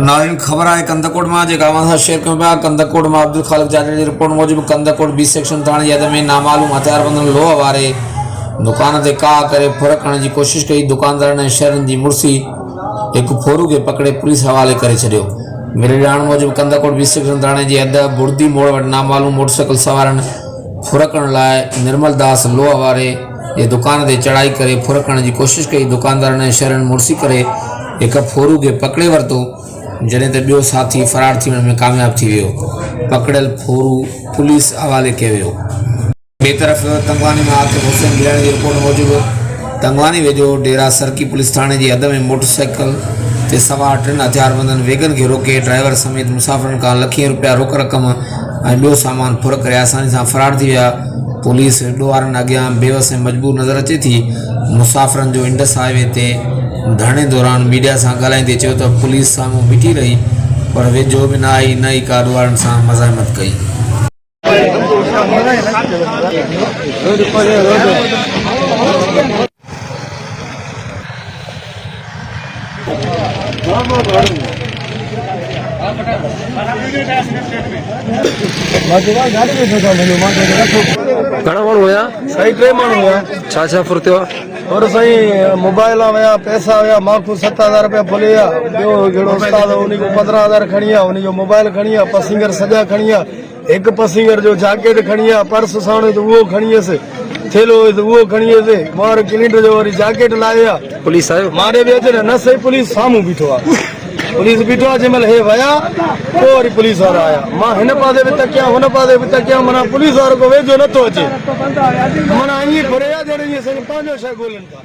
नाज़रीन खबर है कंदकोट में जो गांव शेयर कया कंदकोट में अब्दुल खालिक जाडेजा की रिपोर्ट मूजिब कंदकोट बी सेक्शन थाने जी हद में नामालूम हथियारबंद लोह वारे दुकान से का करे फुरकण की कोशिश कई। दुकानदार ने शहरन की मुड़सी एक फोरू के पकड़े पुलिस हवाले कर छो। मिली जान मूजिब कंदकोट बी सेक्शन थाने की हद बुर्दी मोड़ वटि नामालूम मोटरसाइकिल सवारन फुरकण लाए निर्मल दास लोह वारे ये दुकान से चढ़ाई करे फुरकण की कोशिश कई। दुकानदार ने शहरन मुड़सी करे एक फोरू के पकड़े वरतो जने ते बियो साथी फरार थी में कामयाब थी वियो। पकड़ल फोरू पुलिस हवाले किया वियो। बे तरफ तंगवानी में आके हुसैन गिलानी की रिपोर्ट मूजिब तंगवानी वेझो डेरा सरकी पुलिस थाने की हद में मोटरसाइकिल ते सवार 3 हथियारबंदन वेगन के रोके ड्राइवर समेत मुसाफिरन का लखीं रुपया रोक रकम और बियो सामान फुर करे आसानी से फरार थी विया। पुलिस डोवारन अग्यां बेवस मजबूर नजर अचे थी। मुसाफिरन जो इंडस हाईवे ते धरने दौरान मीडिया से ॻाल्हाईंदे चयो त पुलिस साम्हूं बीठी रही पर वेझो भी न आई न ई का डोवारन सां मज़ाहमत कई। घणा माण्हू हुया? सही 3 माण्हू हुया। छा फुर्तियो? और सही मोबाइल वया पैसा वया माखू 7000 रुपया फुलिया। जो जड़ो उस्ताद उन्हीं को 15000 खणिया उन्हीं जो मोबाइल खणिया पसिंगर सजा खणिया एक पसिंगर जो जैकेट खणिया पर्स साणे तो वो खणिए से थेलो तो वो खणिए से मार किलिंडर जो वरी जैकेट लाया। पुलिस आयो मारे भी अचे न सही पुलिस सामू बीठो आ। पुलिस बीठो आ जमल हे वया तो वरी पुलिस वाला आया। मां हिन पासे भी तकिया हुन पासे भी तकिया मना पुलिस वारो को वेझो नथो अचे मना ईअं घुरिया जड़े ईअं पंहिंजो शइ ॻोल्हनि था।